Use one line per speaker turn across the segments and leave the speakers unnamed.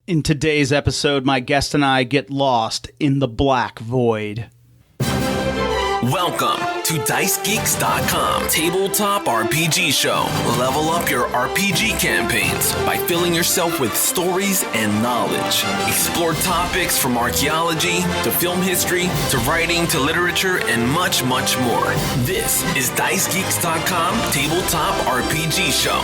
In today's episode, my guest and I get lost in the black void.
Welcome to DiceGeeks.com Tabletop RPG Show. Level up your RPG campaigns by filling yourself with stories and knowledge. Explore topics from archaeology to film history to writing to literature and much, much more. This is DiceGeeks.com Tabletop RPG Show.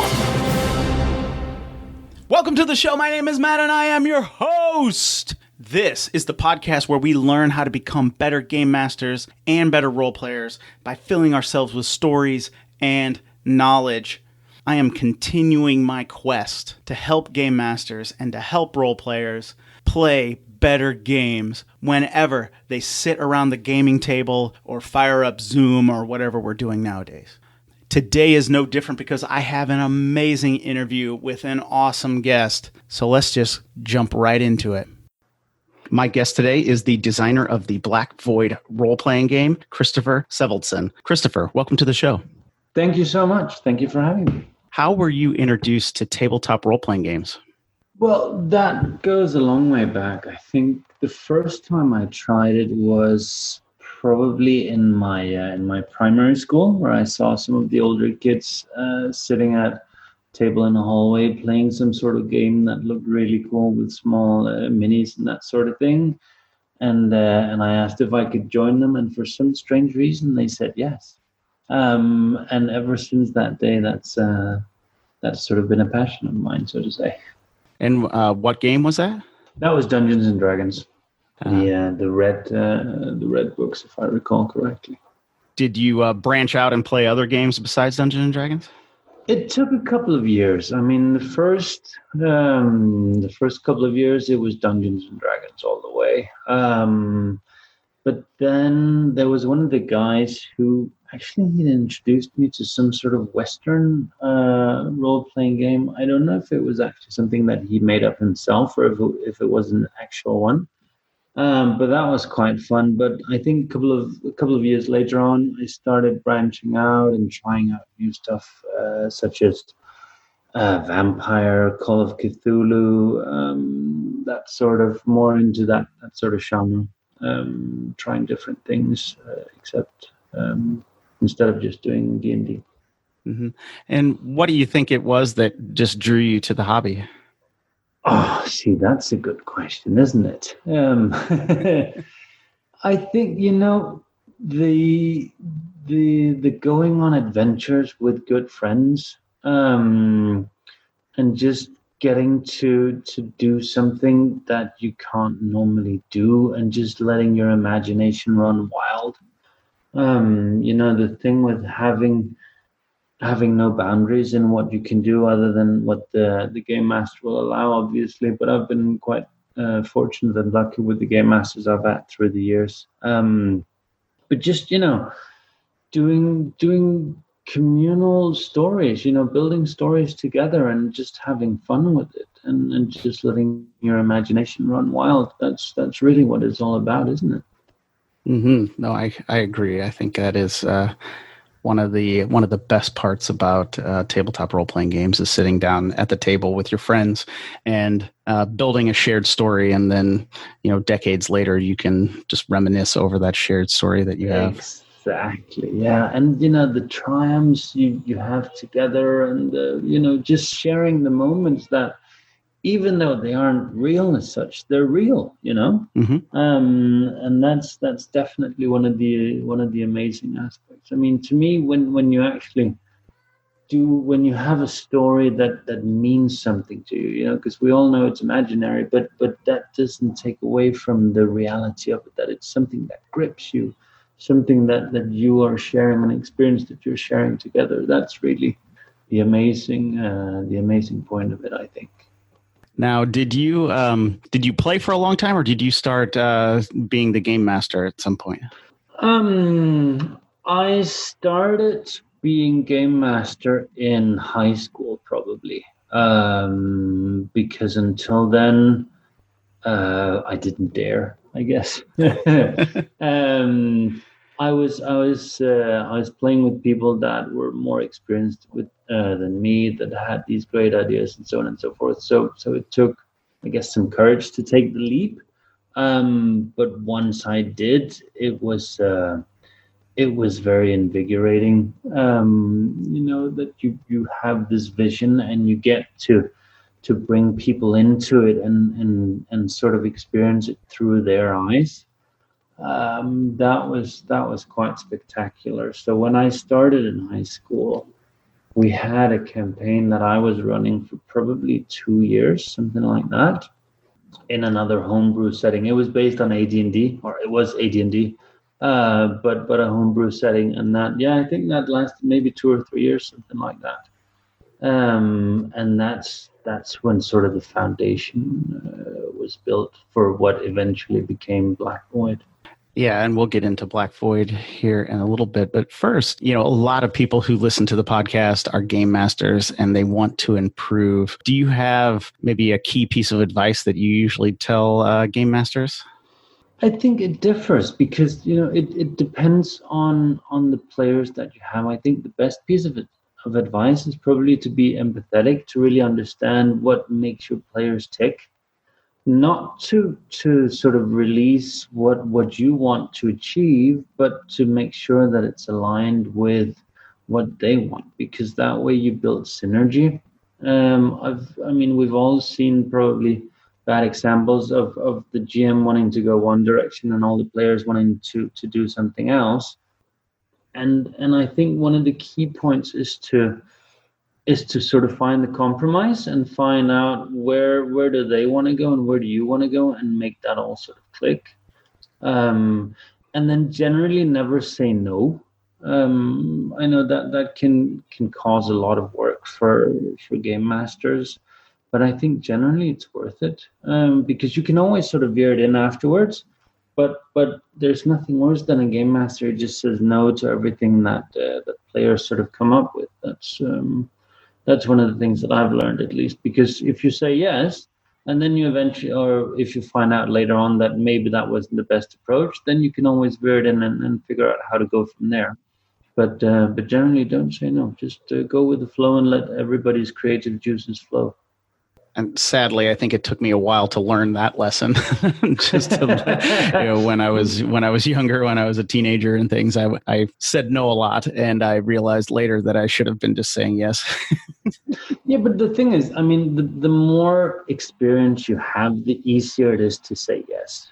Welcome to the show. My name is Matt and I am your host. This is the podcast where we learn how to become better game masters and better role players by filling ourselves with stories and knowledge. I am continuing my quest to help game masters and to help role players play better games whenever they sit around the gaming table or fire up Zoom or whatever we're doing nowadays. Today is no different because I have an amazing interview with an awesome guest. So let's just jump right into it. My guest today is the designer of the Black Void role-playing game, Christoffer Sevaldsen. Christoffer, welcome to the show.
Thank you so much. Thank you for having me.
How were you introduced to tabletop role-playing games?
Well, that goes a long way back. I think the first time I tried it was probably in my primary school, where I saw some of the older kids sitting at a table in the hallway playing some sort of game that looked really cool with small minis and that sort of thing. And I asked if I could join them, and for some strange reason they said yes. And ever since that day, that's sort of been a passion of mine, so to say.
And what game was that?
That was Dungeons and Dragons. The red books, if I recall correctly.
Did you branch out and play other games besides Dungeons and Dragons?
It took a couple of years. I mean, the first couple of years it was Dungeons and Dragons all the way. But then there was one of the guys who actually he introduced me to some sort of Western role-playing game. I don't know if it was actually something that he made up himself or if it was an actual one. But that was quite fun. But I think a couple of years later on, I started branching out and trying out new stuff, such as Vampire, Call of Cthulhu, that sort of more into that sort of genre, trying different things, except instead of just doing D&D.
Mm-hmm. And what do you think it was that just drew you to the hobby?
Oh, see, that's a good question, isn't it? I think, the going on adventures with good friends, and just getting to do something that you can't normally do, and just letting your imagination run wild. The thing with having no boundaries in what you can do other than what the game master will allow, obviously. But I've been quite fortunate and lucky with the game masters I've had through the years. But just, doing communal stories, building stories together and just having fun with it and just letting your imagination run wild. That's really what it's all about, isn't it?
Mm-hmm. No, I agree. I think that is one of the best parts about tabletop role-playing games is sitting down at the table with your friends and building a shared story, and then decades later you can just reminisce over that shared story that you have.
Exactly, yeah. And the triumphs you have together, and just sharing the moments that, even though they aren't real as such, they're real,
Mm-hmm.
And that's definitely one of the amazing aspects. I mean, to me, when you have a story that means something to you, because we all know it's imaginary, but that doesn't take away from the reality of it, that it's something that grips you, something that you are sharing, an experience that you're sharing together. That's really the amazing point of it, I think.
Now, did you play for a long time, or did you start being the game master at some point?
I started being game master in high school, probably, because until then, I didn't dare, I guess. I was playing with people that were more experienced than me, that had these great ideas and so on and so forth. So it took I guess, some courage to take the leap. But once I did, it was very invigorating. That you have this vision and you get to bring people into it and sort of experience it through their eyes. That was quite spectacular. So when I started in high school, we had a campaign that I was running for probably 2 years, something like that, in another homebrew setting. It was based on AD&D, or it was AD&D, but a homebrew setting, and that, yeah, I think that lasted maybe 2 or 3 years, something like that. And that's when sort of the foundation was built for what eventually became Black Void.
Yeah, and we'll get into Black Void here in a little bit. But first, a lot of people who listen to the podcast are game masters and they want to improve. Do you have maybe a key piece of advice that you usually tell game masters?
I think it differs because, it depends on the players that you have. I think the best piece of advice is probably to be empathetic, to really understand what makes your players tick. Not to sort of release what you want to achieve, but to make sure that it's aligned with what they want, because that way you build synergy. We've all seen probably bad examples of the GM wanting to go one direction and all the players wanting to do something else. And I think one of the key points is to sort of find the compromise and find out where do they want to go and where do you want to go, and make that all sort of click. And then generally never say no. I know that can cause a lot of work for game masters, but I think generally it's worth it, because you can always sort of veer it in afterwards. But there's nothing worse than a game master who just says no to everything that players sort of come up with. That's one of the things that I've learned, at least, because if you say yes, and then you eventually, or if you find out later on that maybe that wasn't the best approach, then you can always veer it in and figure out how to go from there. But generally, don't say no. Just go with the flow and let everybody's creative juices flow.
And sadly, I think it took me a while to learn that lesson. Just to, when I was younger, when I was a teenager and things, I said no a lot, and I realized later that I should have been just saying yes.
Yeah, but the thing is, the more experience you have, the easier it is to say yes,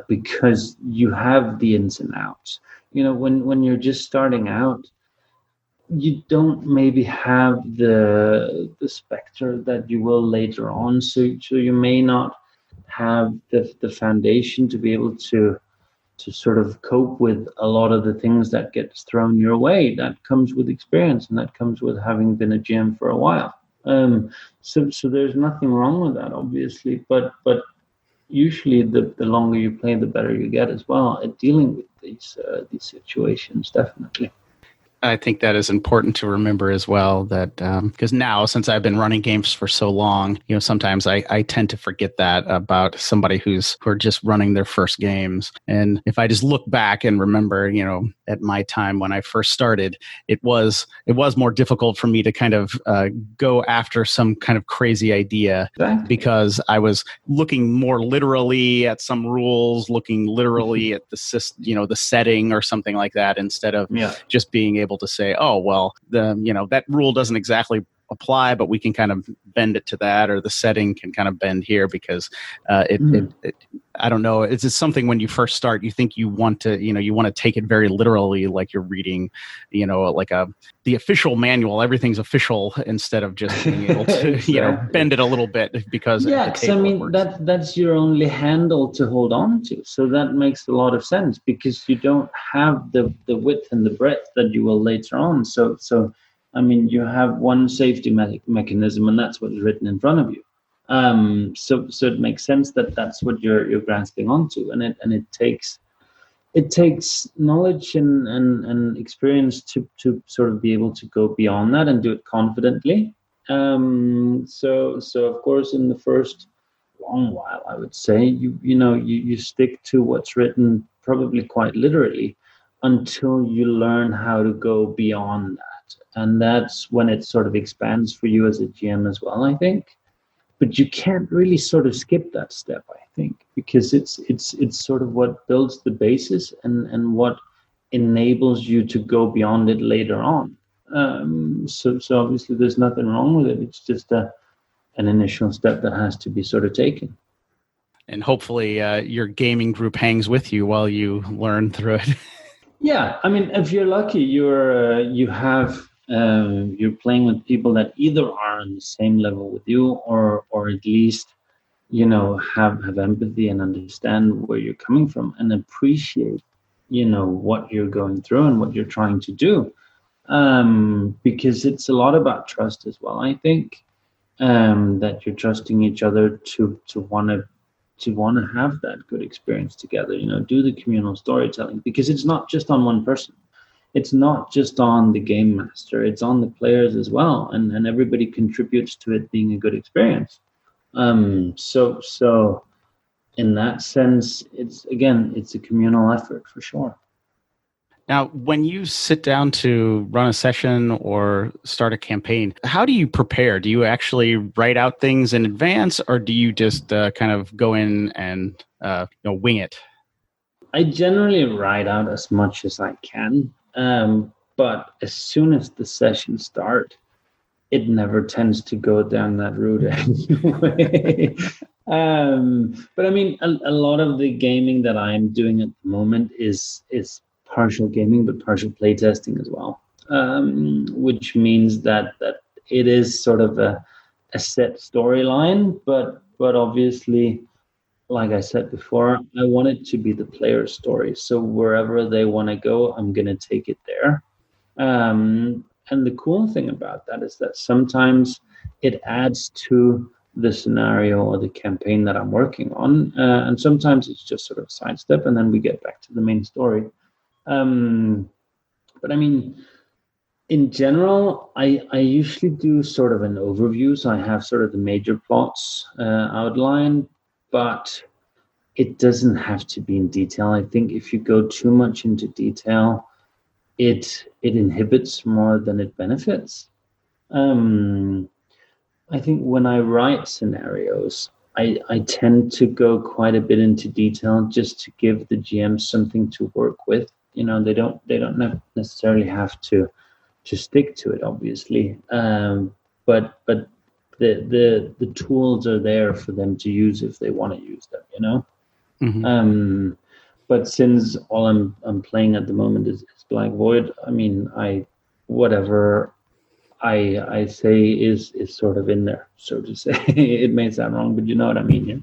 because you have the ins and outs. When you're just starting out, you don't maybe have the specter that you will later on, so you may not have the foundation to be able to sort of cope with a lot of the things that gets thrown your way. That comes with experience, and that comes with having been a GM for a while. So there's nothing wrong with that, obviously, but usually the longer you play, the better you get as well at dealing with these situations, definitely.
I think that is important to remember as well, that because now, since I've been running games for so long, sometimes I tend to forget that about somebody who are just running their first games. And if I just look back and remember, at my time when I first started, it was more difficult for me to kind of go after some kind of crazy idea, because I was looking more literally at some rules, looking literally at the setting or something like that, instead of just being able to say, oh, well, that rule doesn't exactly apply, but we can kind of bend it to that, or the setting can kind of bend here, because it I don't know, it's just something when you first start, you think you want to take it very literally, like you're reading, like the official manual, everything's official, instead of just being able to,
exactly.
Bend it a little bit, because
that's your only handle to hold on to. So that makes a lot of sense, because you don't have the width and the breadth that you will later on. So you have one safety mechanism, and that's what's written in front of you. So it makes sense that that's what you're grasping onto, and it takes knowledge and experience to sort of be able to go beyond that and do it confidently. So of course, in the first long while, I would say you stick to what's written, probably quite literally, until you learn how to go beyond that. And that's when it sort of expands for you as a GM as well, I think. but you can't really sort of skip that step, I think, because it's sort of what builds the basis and what enables you to go beyond it later on. So obviously there's nothing wrong with it. It's just an initial step that has to be sort of taken.
And hopefully your gaming group hangs with you while you learn through it.
Yeah, I mean, if you're lucky, you're playing with people that either are on the same level with you, or at least have empathy and understand where you're coming from and appreciate what you're going through and what you're trying to do, because it's a lot about trust as well. I think that you're trusting each other to want to have that good experience together, do the communal storytelling, because it's not just on one person. It's not just on the game master, it's on the players as well, and everybody contributes to it being a good experience. So in that sense, it's a communal effort for sure.
Now, when you sit down to run a session or start a campaign, how do you prepare? Do you actually write out things in advance, or do you just kind of go in and wing it?
I generally write out as much as I can, but as soon as the sessions start, it never tends to go down that route anyway. But I mean, a lot of the gaming that I'm doing at the moment is partial gaming, but partial playtesting as well, which means that it is sort of a set storyline, but obviously, like I said before, I want it to be the player's story. So wherever they want to go, I'm going to take it there. And the cool thing about that is that sometimes it adds to the scenario or the campaign that I'm working on. And sometimes it's just sort of a sidestep, and then we get back to the main story. But I mean, in general, I usually do sort of an overview. So I have sort of the major plots outlined, but it doesn't have to be in detail. I think if you go too much into detail, it inhibits more than it benefits. I think when I write scenarios, I tend to go quite a bit into detail just to give the GM something to work with. They don't necessarily have to stick to it, obviously, but the tools are there for them to use if they want to use them. Mm-hmm. But since all I'm playing at the moment is Black Void, I mean, whatever I say is sort of in there, so to say. It may sound wrong, but you know what I mean. Yeah?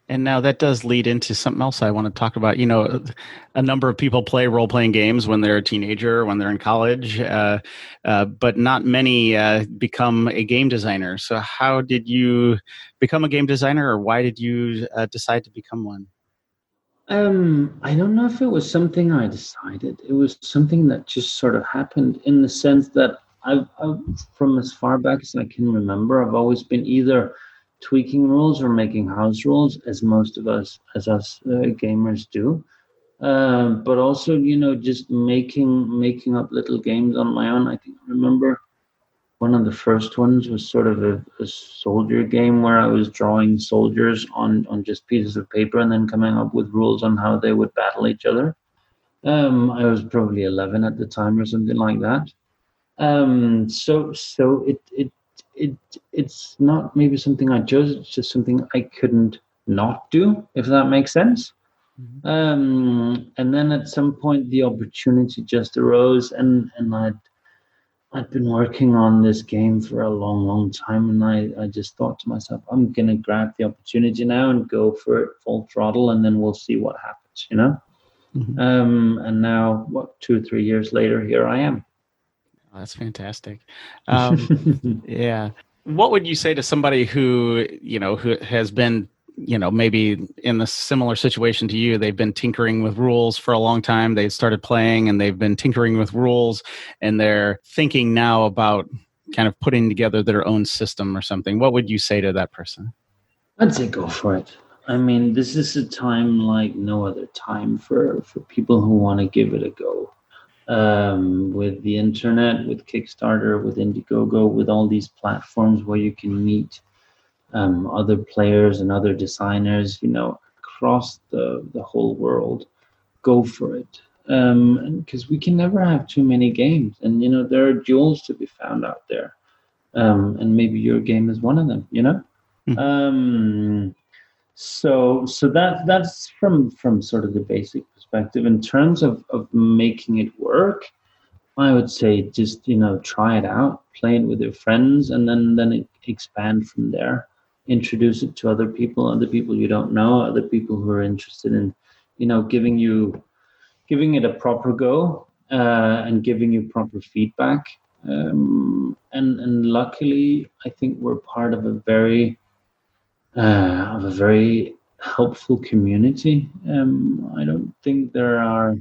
And now that does lead into something else I want to talk about. A number of people play role-playing games when they're a teenager, when they're in college, but not many become a game designer. So how did you become a game designer, or why did you decide to become one?
I don't know if it was something I decided. It was something that just sort of happened, in the sense that I've from as far back as I can remember, I've always been either tweaking rules or making house rules, as most of us gamers do, but also just making up little games on my own. I think I remember one of the first ones was sort of a soldier game where I was drawing soldiers on just pieces of paper and then coming up with rules on how they would battle each other. I was probably 11 at the time or something like that. So it's not maybe something I chose. It's just something I couldn't not do, if that makes sense. Mm-hmm. And then at some point the opportunity just arose, and I'd been working on this game for a long time, and I just thought to myself, I'm gonna grab the opportunity now and go for it full throttle, and then we'll see what happens, Mm-hmm. And now, 2 or 3 years later, here I am.
Oh, that's fantastic. Yeah. What would you say to somebody who has been, maybe in a similar situation to you? They've been tinkering with rules for a long time. They've started playing and they've been tinkering with rules, and they're thinking now about kind of putting together their own system or something. What would you say to that person?
I'd say go for it. I mean, this is a time like no other time for people who want to give it a go. With the internet, with Kickstarter, with Indiegogo, with all these platforms where you can meet other players and other designers, across the whole world, go for it. Because we can never have too many games, and there are jewels to be found out there, and maybe your game is one of them. So that's from sort of the basic perspective. In terms of making it work, I would say just try it out, play it with your friends, and then expand from there. Introduce it to other people you don't know, other people who are interested in giving it a proper go, and giving you proper feedback. And luckily, I think we're part of a very helpful community. I don't think there are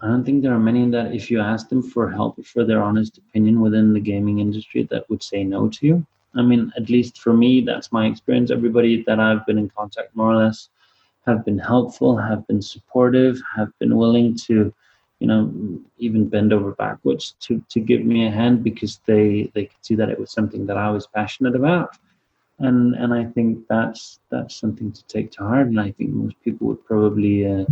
many that if you ask them for help or for their honest opinion within the gaming industry that would say no to you. I mean, at least for me, that's my experience. Everybody that I've been in contact more or less have been helpful, have been supportive, have been willing to, even bend over backwards to give me a hand because they could see that it was something that I was passionate about. And I think that's something to take to heart. And I think most people would probably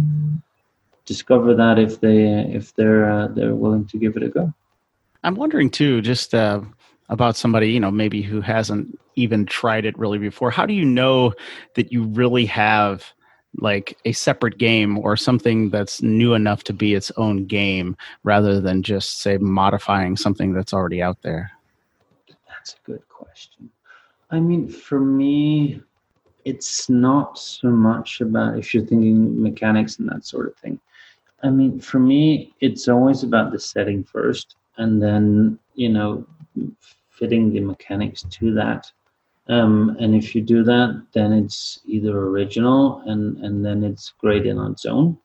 discover that if they're willing to give it a go.
I'm wondering too, just about somebody, maybe who hasn't even tried it really before. How do you know that you really have like a separate game or something that's new enough to be its own game rather than just, say, modifying something that's already out there?
That's a good question. I mean, for me, it's not so much about if you're thinking mechanics and that sort of thing. I mean, for me, it's always about the setting first, and then, fitting the mechanics to that. And if you do that, then it's either original and then it's great in its own.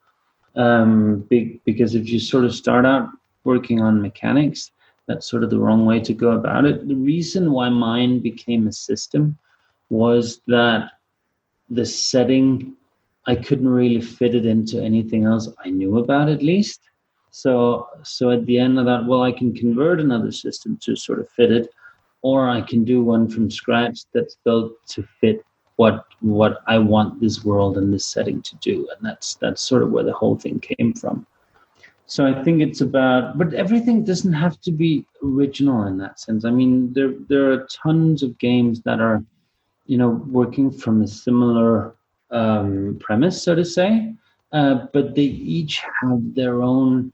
Because if you sort of start out working on mechanics, that's sort of the wrong way to go about it. The reason why mine became a system was that the setting, I couldn't really fit it into anything else I knew about, at least. So at the end of that, well, I can convert another system to sort of fit it, or I can do one from scratch that's built to fit what I want this world and this setting to do. And that's sort of where the whole thing came from. So I think it's about, but everything doesn't have to be original in that sense. I mean, there are tons of games that are, working from a similar premise, so to say, but they each have their own,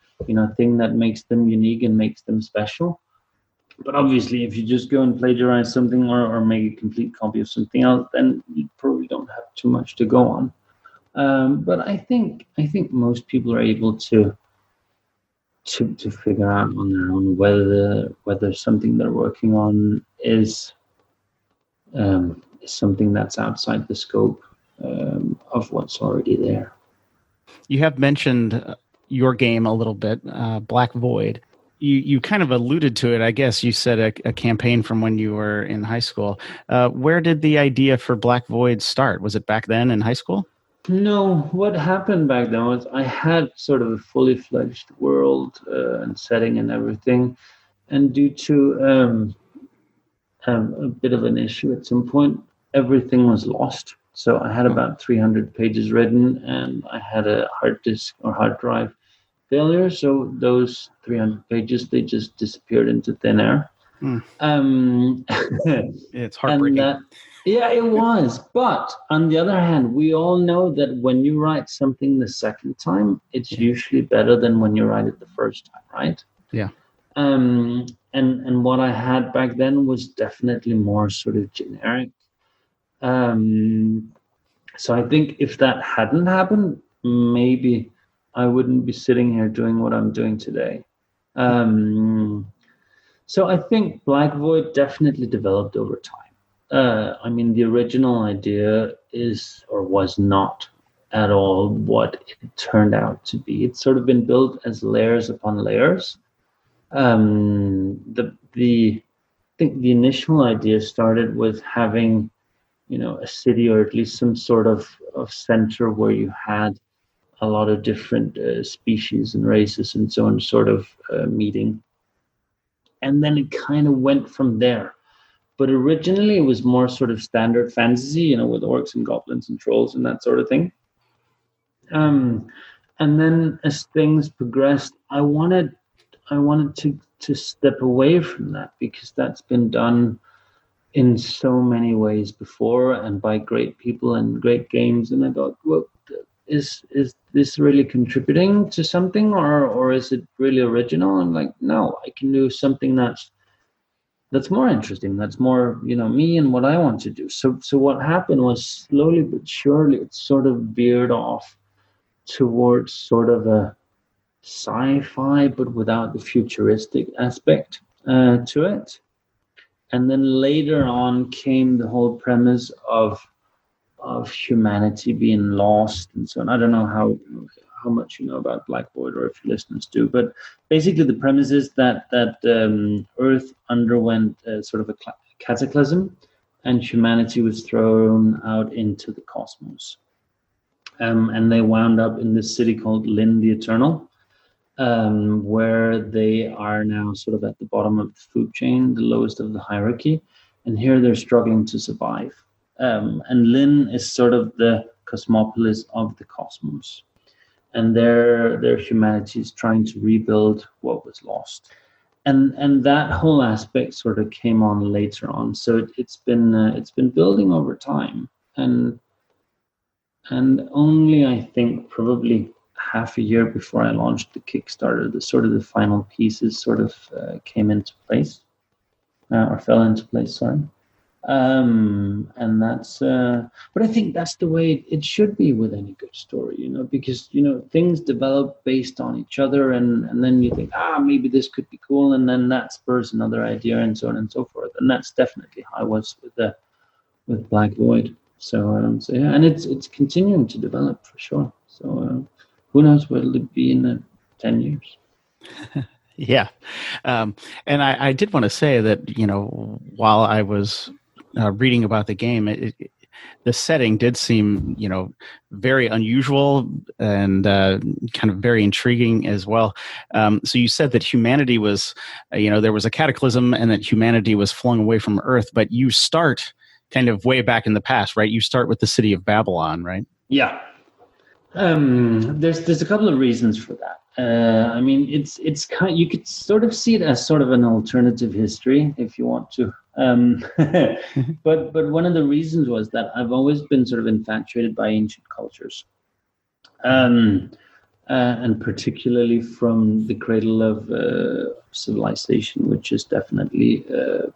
thing that makes them unique and makes them special. But obviously, if you just go and plagiarize something or make a complete copy of something else, then you probably don't have too much to go on. But I think most people are able to figure out on their own whether something they're working on is something that's outside the scope of what's already there.
You have mentioned your game a little bit, Black Void. You kind of alluded to it, I guess. You said a campaign from when you were in high school. Where did the idea for Black Void start? Was it back then in high school?
No, what happened back then was I had sort of a fully fledged world and setting and everything. And due to a bit of an issue at some point, everything was lost. So I had about 300 pages written, and I had a hard disk or hard drive failure. So those 300 pages, they just disappeared into thin air.
It's heartbreaking.
Yeah, it was. But on the other hand, we all know that when you write something the second time, it's usually better than when you write it the first time, right?
Yeah.
And what I had back then was definitely more sort of generic. So I think if that hadn't happened, maybe I wouldn't be sitting here doing what I'm doing today. So I think Black Void definitely developed over time. I mean, the original idea was not at all what it turned out to be. It's sort of been built as layers upon layers. I think the initial idea started with having, a city or at least some sort of center where you had a lot of different species and races and so on sort of meeting. And then it kind of went from there. But originally it was more sort of standard fantasy, with orcs and goblins and trolls and that sort of thing. And then as things progressed, I wanted to step away from that, because that's been done in so many ways before and by great people and great games. And I thought, well, is this really contributing to something, or is it really original? I'm like, no, I can do something that's more interesting, that's more, me and what I want to do. So what happened was, slowly but surely, it sort of veered off towards sort of a sci-fi, but without the futuristic aspect to it. And then later on came the whole premise of humanity being lost and so on. I don't know how much you know about Black Void, or if your listeners do, but basically the premise is that Earth underwent sort of a cataclysm, and humanity was thrown out into the cosmos. And they wound up in this city called Lynn the Eternal, where they are now sort of at the bottom of the food chain, the lowest of the hierarchy. And here they're struggling to survive. And Lynn is sort of the cosmopolis of the cosmos. And their humanity is trying to rebuild what was lost. And that whole aspect sort of came on later on. So it's been building over time. And only, I think, probably half a year before I launched the Kickstarter, the final pieces sort of came into place, or fell into place, sorry. And that's, but I think that's the way it should be with any good story, because, things develop based on each other, and then you think, maybe this could be cool. And then that spurs another idea, and so on and so forth. And that's definitely how I was with Black Void. So yeah, and it's continuing to develop for sure. So who knows where it'll be in 10 years.
Yeah. And I did want to say that, while I was reading about the game, the setting did seem, very unusual and kind of very intriguing as well. So you said that humanity was, there was a cataclysm and that humanity was flung away from Earth, but you start kind of way back in the past, right? You start with the city of Babylon, right?
Yeah. There's a couple of reasons for that. I mean, it's kind. You could sort of see it as sort of an alternative history if you want to. But one of the reasons was that I've always been sort of infatuated by ancient cultures, and particularly from the cradle of civilization, which is definitely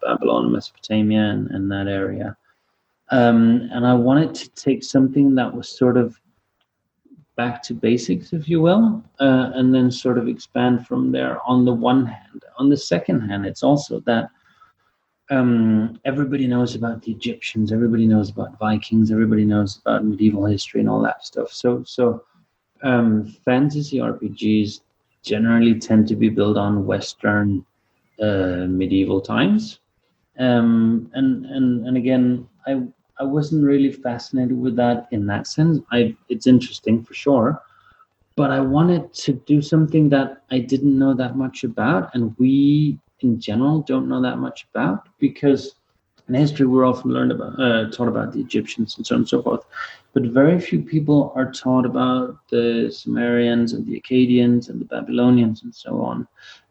Babylon, Mesopotamia, and that area. And I wanted to take something that was sort of back to basics, if you will, and then sort of expand from there on the one hand. On the second hand, it's also that everybody knows about the Egyptians, everybody knows about Vikings, everybody knows about medieval history and all that stuff. So fantasy RPGs generally tend to be built on Western medieval times. And again, I wasn't really fascinated with that in that sense. It's interesting for sure, but I wanted to do something that I didn't know that much about, and we in general don't know that much about, because in history we're often taught about the Egyptians and so on and so forth, but very few people are taught about the Sumerians and the Akkadians and the Babylonians and so on.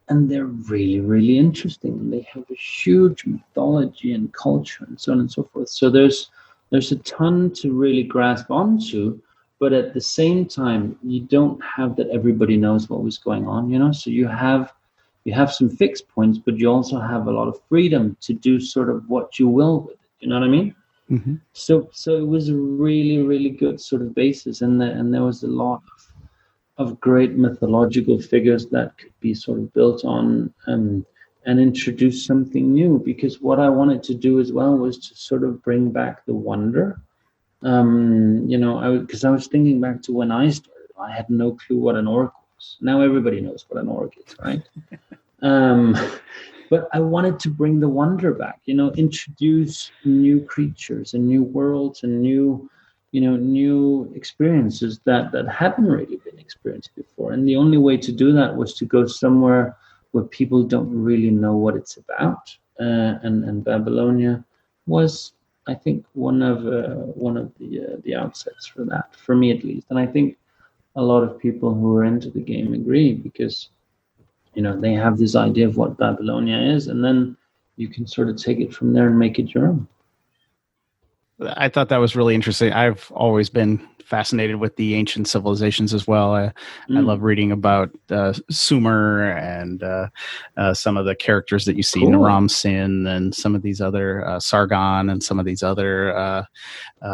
And they're really, really interesting. And they have a huge mythology and culture and so on and so forth. So there's a ton to really grasp onto, but at the same time, you don't have that everybody knows what was going on, So you have some fixed points, but you also have a lot of freedom to do sort of what you will with it. You know what I mean? Mm-hmm. So it was a really, really good sort of basis, and there was a lot of great mythological figures that could be sort of built on and introduce something new, because what I wanted to do as well was to sort of bring back the wonder. Because I was thinking back to when I started, I had no clue what an orc was. Now everybody knows what an orc is, right? But I wanted to bring the wonder back, introduce new creatures and new worlds and new experiences that hadn't really been experienced before. And the only way to do that was to go somewhere where people don't really know what it's about. and Babylonia was, I think, one of the outsets for that, for me at least. And I think a lot of people who are into the game agree, because they have this idea of what Babylonia is, and then you can sort of take it from there and make it your own.
I thought that was really interesting. I've always been fascinated with the ancient civilizations as well. I love reading about Sumer and some of the characters that you see,
Cool.
Naram Sin, and some of these other Sargon, and some of these other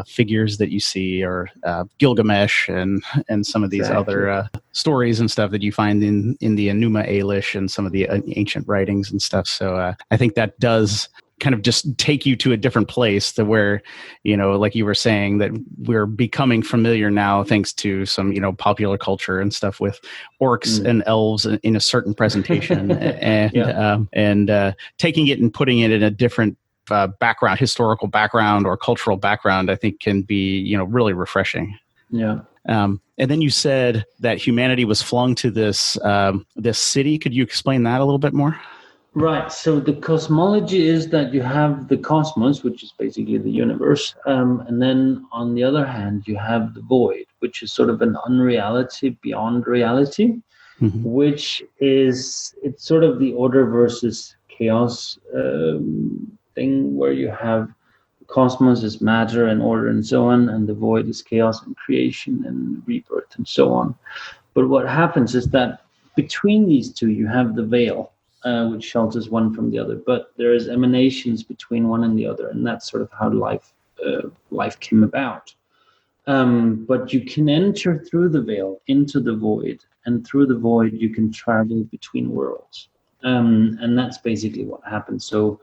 figures that you see, or Gilgamesh, and some of these other stories and stuff that you find in the Enuma Elish and some of the ancient writings and stuff. So I think that does kind of just take you to a different place, to where, like you were saying, that we're becoming familiar now thanks to some, popular culture and stuff with orcs and elves in a certain presentation, and taking it and putting it in a different background, historical background or cultural background, I think can be, really refreshing.
Yeah.
And then you said that humanity was flung to this city. Could you explain that a little bit more?
Right. So the cosmology is that you have the cosmos, which is basically the universe. And then on the other hand, you have the void, which is sort of an unreality beyond reality, which is, it's sort of the order versus chaos thing, where you have the cosmos is matter and order and so on, and the void is chaos and creation and rebirth and so on. But what happens is that between these two, you have the veil, which shelters one from the other, but there is emanations between one and the other, and that's sort of how life came about. But you can enter through the veil into the void, and through the void you can travel between worlds, and that's basically what happened. So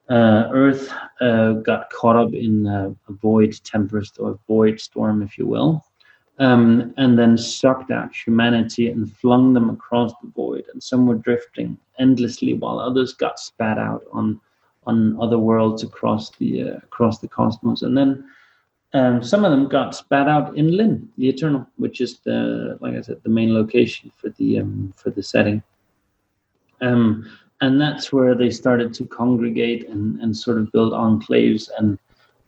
Earth got caught up in a void tempest, or void storm, if you will. And then sucked out humanity and flung them across the void, and some were drifting endlessly, while others got spat out on other worlds across the cosmos. And then some of them got spat out in Lynn, the Eternal, which is like I said, the main location for the setting. And that's where they started to congregate and sort of build enclaves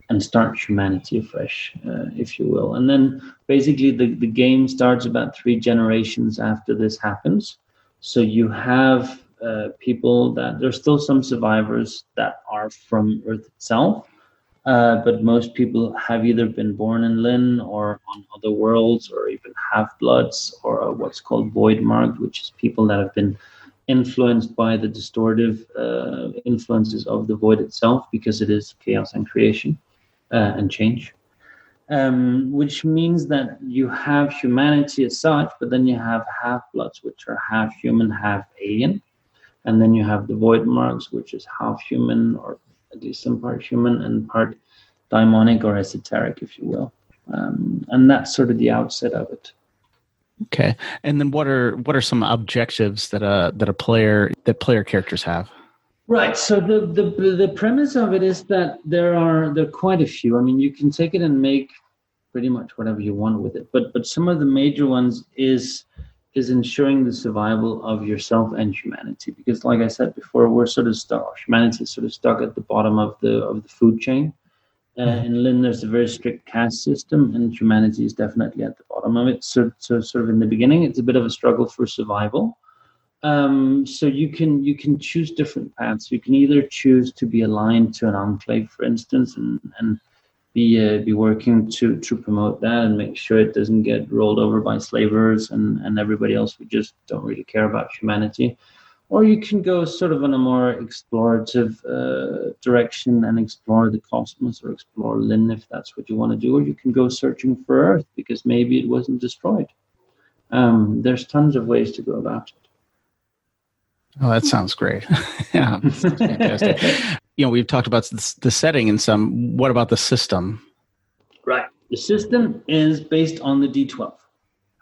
and start humanity afresh, if you will. And then basically the game starts about 3 generations after this happens. So you have people that, there's still some survivors that are from Earth itself, but most people have either been born in Lynn or on other worlds, or even half-bloods, or what's called void-marked, which is people that have been influenced by the distortive influences of the void itself, because it is chaos and creation. And change, which means that you have humanity as such, but then you have half-bloods, which are half human, half alien, and then you have the void marks, which is half human, or at least some part human and part daimonic or esoteric, if you will, and that's sort of the outset of it.
Okay, and then what are some objectives that player characters have?
Right. So the premise of it is that there are quite a few. I mean, you can take it and make pretty much whatever you want with it. But some of the major ones is ensuring the survival of yourself and humanity. Because, like I said before, we're sort of stuck. Humanity is sort of stuck at the bottom of the food chain. In Lynn, there's a very strict caste system, and humanity is definitely at the bottom of it. So sort of in the beginning, it's a bit of a struggle for survival. So you can choose different paths. You can either choose to be aligned to an enclave, for instance, and be working to promote that and make sure it doesn't get rolled over by slavers and everybody else who just don't really care about humanity. Or you can go sort of in a more explorative direction and explore the cosmos, or explore Lynn if that's what you want to do. Or you can go searching for Earth because maybe it wasn't destroyed. There's tons of ways to go about it.
Oh, that sounds great. Yeah, that's fantastic. We've talked about the setting and some. What about the system?
Right. The system is based on the D12.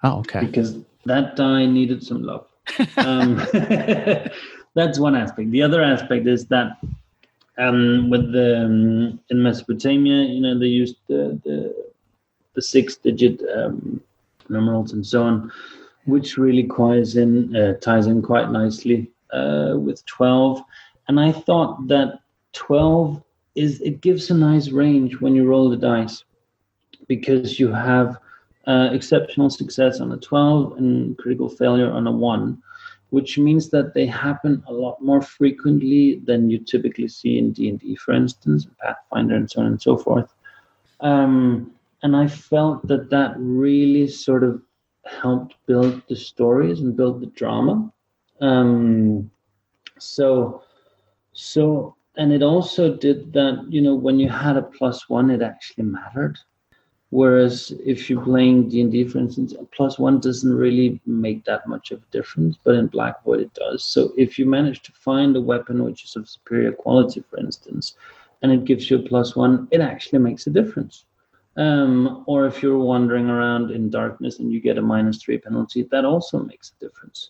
Oh, okay.
Because that die needed some love. That's one aspect. The other aspect is that with in Mesopotamia, they used the 6-digit numerals and so on, which really ties in quite nicely with 12. And I thought that 12 it gives a nice range when you roll the dice, because you have exceptional success on a 12 and critical failure on a 1, which means that they happen a lot more frequently than you typically see in D&D, for instance, Pathfinder, and so on and so forth. And I felt that really sort of helped build the stories and build the drama. And it also did that, when you had a +1, it actually mattered. Whereas if you're playing D&D, for instance, a +1 doesn't really make that much of a difference, but in Black Void it does. So if you manage to find a weapon which is of superior quality, for instance, and it gives you a +1, it actually makes a difference. Or if you're wandering around in darkness and you get a -3 penalty, that also makes a difference.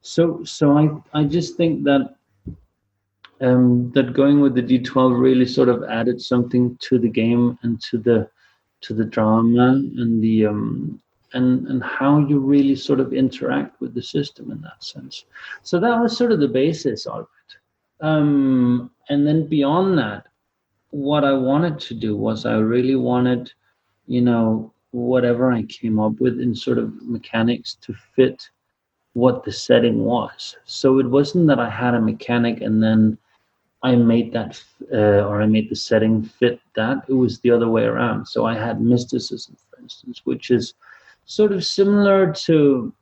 So I just think that that going with the D12 really sort of added something to the game and to the drama and the and how you really sort of interact with the system in that sense. So that was sort of the basis of it. And then beyond that, what I wanted to do was I really wanted, whatever I came up with in sort of mechanics to fit what the setting was. So it wasn't that I had a mechanic and then I made that, or I made the setting fit that. It was the other way around. So I had mysticism, for instance, which is sort of similar to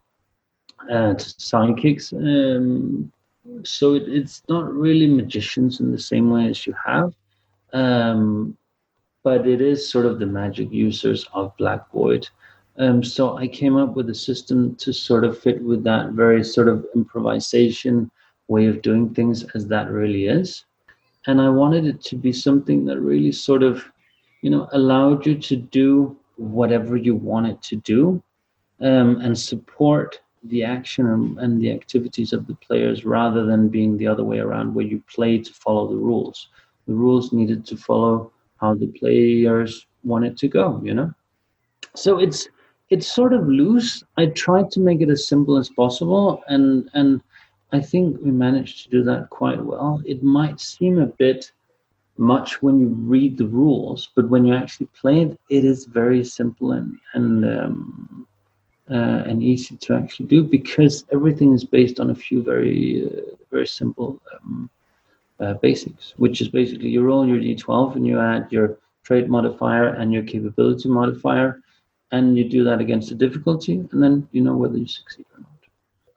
psychics. So it's not really magicians in the same way as you have, but it is sort of the magic users of Black Void. So I came up with a system to sort of fit with that very sort of improvisation way of doing things as that really is. And I wanted it to be something that really sort of, allowed you to do whatever you wanted to do, and support the action and the activities of the players, rather than being the other way around where you play to follow the rules. The rules needed to follow how the players wanted to go, So it's sort of loose. I tried to make it as simple as possible, and I think we managed to do that quite well. It might seem a bit much when you read the rules, but when you actually play it, it is very simple and easy to actually do, because everything is based on a few very very simple basics, which is basically you roll your d12 and you add your trait modifier and your capability modifier, and you do that against the difficulty, and then you know whether you succeed or not.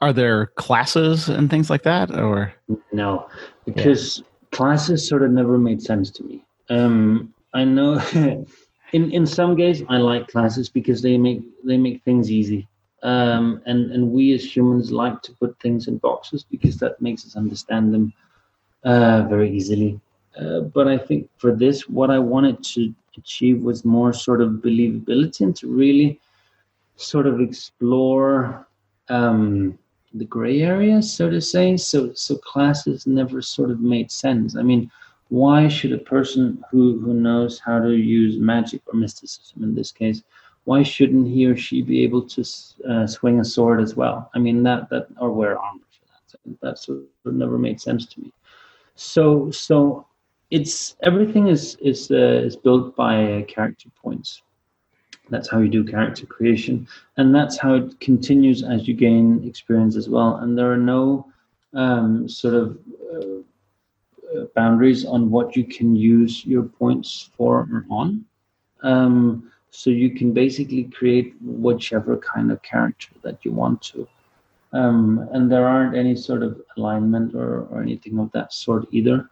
Are there classes and things like that, or
no? Because classes sort of never made sense to me. I know in some cases I like classes because they make things easy, and we as humans like to put things in boxes because that makes us understand them very easily. But I think for this, what I wanted to achieve was more sort of believability, and to really sort of explore the gray areas, so to say. So classes never sort of made sense. I mean, why should a person who knows how to use magic or mysticism in this case, why shouldn't he or she be able to swing a sword as well? I mean, that or wear armor for that. So that sort of never made sense to me. So it's everything is built by character points. That's how you do character creation, and that's how it continues as you gain experience as well. And there are no sort of boundaries on what you can use your points for or on. So you can basically create whichever kind of character that you want to. And there aren't any sort of alignment or anything of that sort either,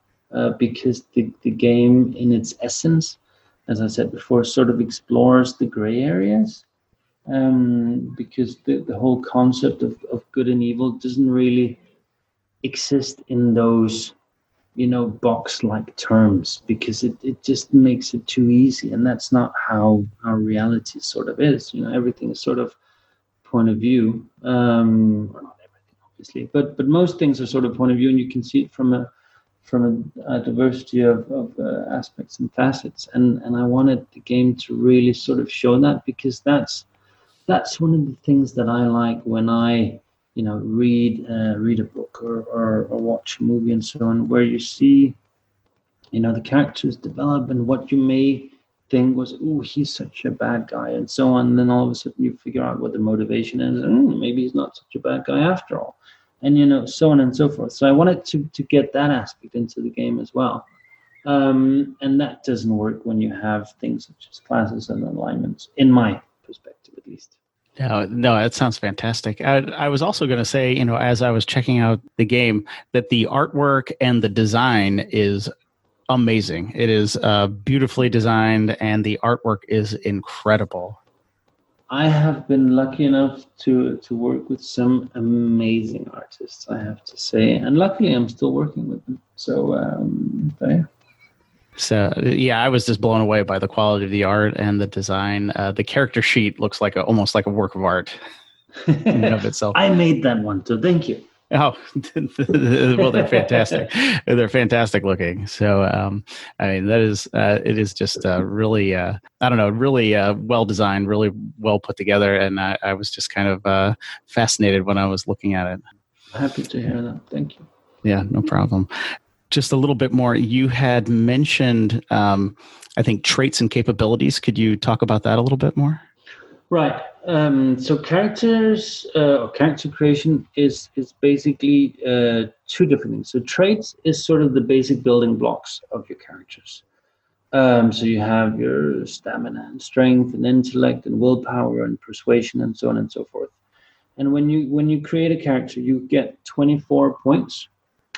because the game in its essence, as I said before, sort of explores the gray areas, because the whole concept of good and evil doesn't really exist in those, box-like terms, because it just makes it too easy, and that's not how our reality sort of is. Everything is sort of point of view, or not everything, obviously, but most things are sort of point of view, and you can see it from a diversity of aspects and facets, and I wanted the game to really sort of show that, because that's one of the things that I like when I read a book or watch a movie and so on, where you see, the characters develop, and what you may think was, oh, he's such a bad guy, and so on. And then all of a sudden you figure out what the motivation is, and maybe he's not such a bad guy after all, and so on and so forth. So I wanted to get that aspect into the game as well. And that doesn't work when you have things such as classes and alignments, in my perspective at least.
No, that sounds fantastic. I was also going to say, as I was checking out the game, that the artwork and the design is amazing. It is beautifully designed, and the artwork is incredible.
I have been lucky enough to work with some amazing artists, I have to say, and luckily I'm still working with them. So,
So, yeah, I was just blown away by the quality of the art and the design. The character sheet looks almost like a work of art in and of itself.
I made that one, so thank you.
Oh, well, they're fantastic. They're fantastic looking. So, that is, it is just really, really well designed, really well put together. And I was just kind of fascinated when I was looking at it.
Happy to hear that. Thank you.
Yeah, no problem. Just a little bit more. You had mentioned, I think, traits and capabilities. Could you talk about that a little bit more?
Right. So characters or character creation is basically two different things. So traits is sort of the basic building blocks of your characters. So you have your stamina and strength and intellect and willpower and persuasion and so on and so forth. And when you create a character, you get 24 points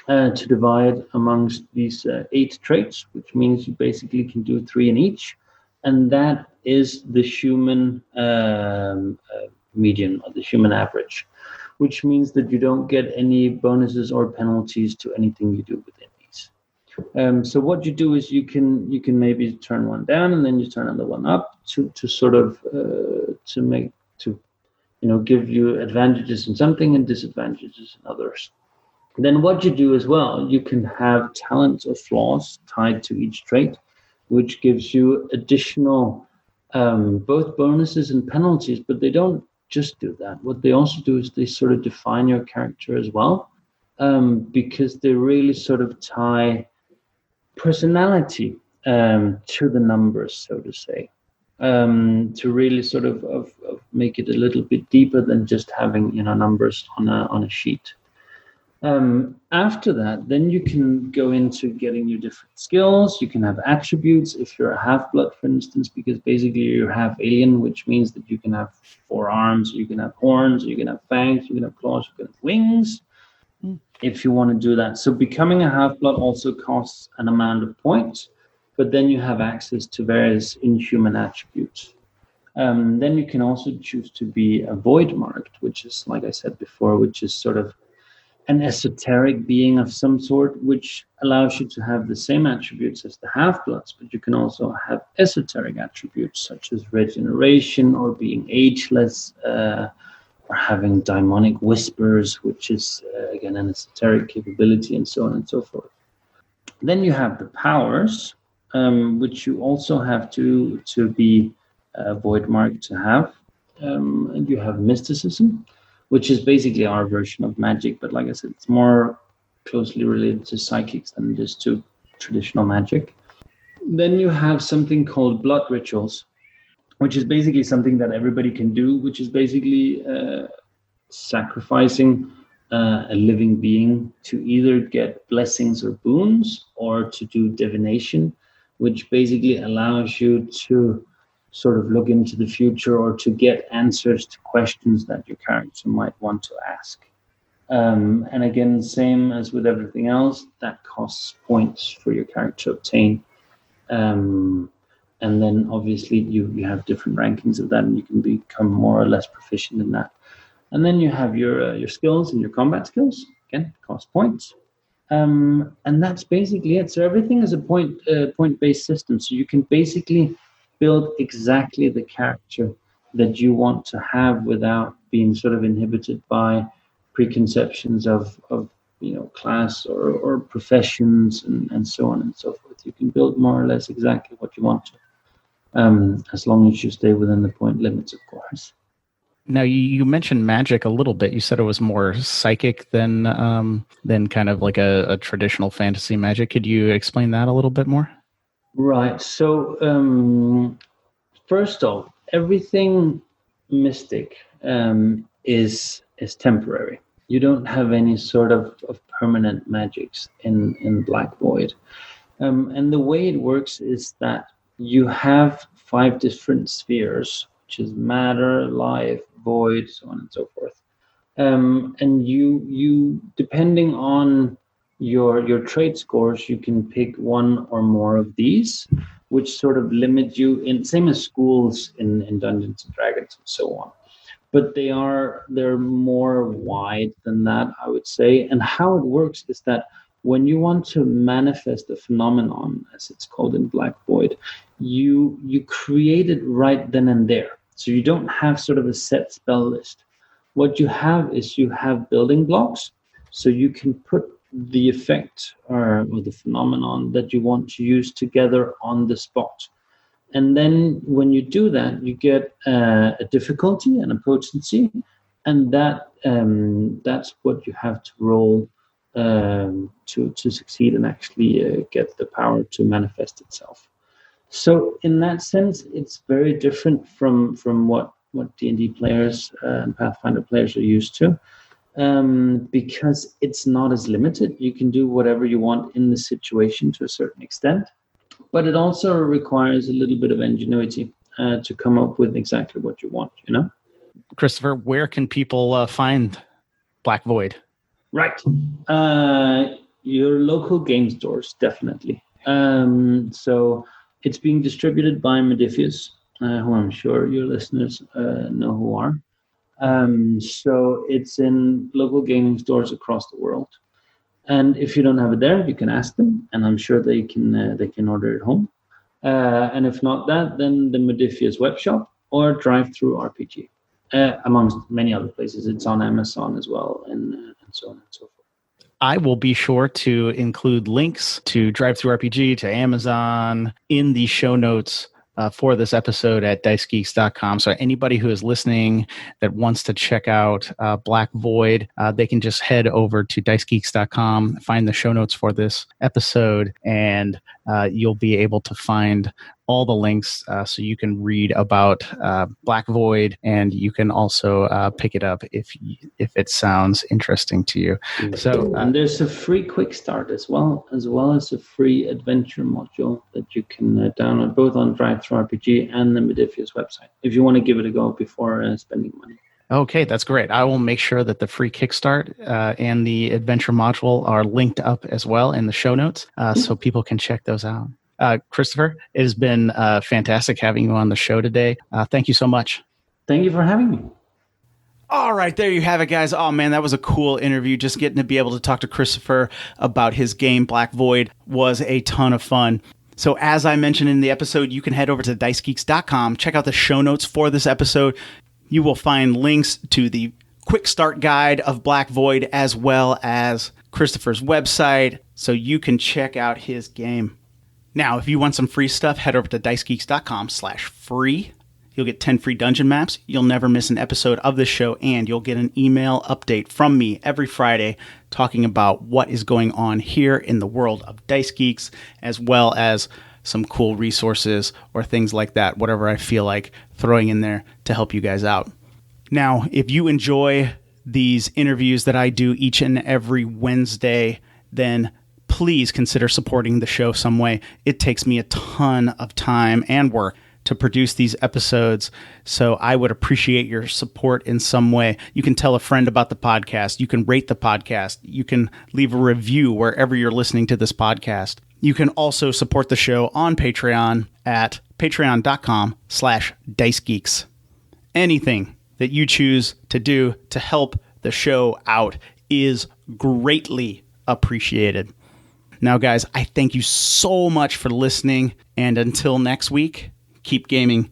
to divide amongst these 8 traits, which means you basically can do 3 in each. And that is the human median, or the human average, which means that you don't get any bonuses or penalties to anything you do within these. So what you do is you can maybe turn one down, and then you turn another one up to sort of give you advantages in something and disadvantages in others. Then what you do as well, you can have talents or flaws tied to each trait, which gives you additional both bonuses and penalties, but they don't just do that. What they also do is they sort of define your character as well, because they really sort of tie personality to the numbers, so to say, to really sort of make it a little bit deeper than just having numbers on a sheet. After that, then you can go into getting your different skills. You can have attributes if you're a half-blood, for instance, because basically you're half alien, which means that you can have 4 arms, you can have horns, you can have fangs, you can have claws, you can have wings, if you want to do that. So becoming a half-blood also costs an amount of points, but then you have access to various inhuman attributes. Then you can also choose to be a void marked, which is, like I said before, which is sort of an esoteric being of some sort, which allows you to have the same attributes as the half-bloods, but you can also have esoteric attributes such as regeneration or being ageless, or having daimonic whispers, which is again an esoteric capability, and so on and so forth. Then you have the powers, which you also have to be void marked to have, and you have mysticism, which is basically our version of magic. But like I said, it's more closely related to psychics than it is to traditional magic. Then you have something called blood rituals, which is basically something that everybody can do, which is basically sacrificing a living being to either get blessings or boons, or to do divination, which basically allows you to sort of look into the future or to get answers to questions that your character might want to ask. And again, same as with everything else, that costs points for your character to obtain. And then obviously you have different rankings of that, and you can become more or less proficient in that. And then you have your skills and your combat skills, again, cost points. And that's basically it. So everything is a point-based system. So you can basically build exactly the character that you want to have without being sort of inhibited by preconceptions of class or professions and so on and so forth. You can build more or less exactly what you want to, as long as you stay within the point limits, of course.
Now, you mentioned magic a little bit. You said it was more psychic than kind of like a traditional fantasy magic. Could you explain that a little bit more?
Right. So, first off, everything mystic is temporary. You don't have any sort of permanent magics in Black Void. And the way it works is that you have 5 different spheres, which is matter, life, void, so on and so forth. And you depending on your trait scores, you can pick one or more of these, which sort of limit you in same as schools in Dungeons and Dragons and so on. But they're more wide than that, I would say. And how it works is that when you want to manifest a phenomenon, as it's called in Black Void, you create it right then and there. So you don't have sort of a set spell list. What you have is you have building blocks, so you can put the effect or the phenomenon that you want to use together on the spot. And then when you do that, you get a difficulty and a potency, and that's what you have to roll to succeed and actually get the power to manifest itself. So in that sense, it's very different from what D&D players and Pathfinder players are used to, because it's not as limited. You can do whatever you want in the situation to a certain extent, but it also requires a little bit of ingenuity to come up with exactly what you want, you know?
Christoffer, where can people find Black Void?
Right. Your local game stores, definitely. So it's being distributed by Modifius, who I'm sure your listeners know who are. So it's in local gaming stores across the world. And if you don't have it there, you can ask them, and I'm sure they can order it home. And if not that, then the Modifius web shop or ttrpg, amongst many other places. It's on Amazon as well, and so on and so forth.
I will be sure to include links to ttrpg, to Amazon in the show notes for this episode at dicegeeks.com. So anybody who is listening that wants to check out Black Void, they can just head over to dicegeeks.com, find the show notes for this episode, and you'll be able to find all the links so you can read about Black Void, and you can also pick it up if it sounds interesting to you. So
and there's a free quick start as well as a free adventure module that you can download both on ttrpg and the Modifius website if you want to give it a go before spending money.
Okay, that's great. I will make sure that the free Kickstart and the adventure module are linked up as well in the show notes so people can check those out. Christoffer, it has been fantastic having you on the show today. Thank you so much.
Thank you for having me.
All right, there you have it, guys. Oh, man, that was a cool interview. Just getting to be able to talk to Christoffer about his game, Black Void, was a ton of fun. So as I mentioned in the episode, you can head over to dicegeeks.com, check out the show notes for this episode. You will find links to the quick start guide of Black Void as well as Christoffer's website, so you can check out his game. Now, if you want some free stuff, head over to dicegeeks.com/free. You'll get 10 free dungeon maps. You'll never miss an episode of this show, and you'll get an email update from me every Friday talking about what is going on here in the world of Dice Geeks, as well as some cool resources or things like that, whatever I feel like throwing in there to help you guys out. Now, if you enjoy these interviews that I do each and every Wednesday, then please consider supporting the show some way. It takes me a ton of time and work to produce these episodes, so I would appreciate your support in some way. You can tell a friend about the podcast. You can rate the podcast. You can leave a review wherever you're listening to this podcast. You can also support the show on Patreon at patreon.com/dicegeeks. Anything that you choose to do to help the show out is greatly appreciated. Now, guys, I thank you so much for listening, and until next week, keep gaming.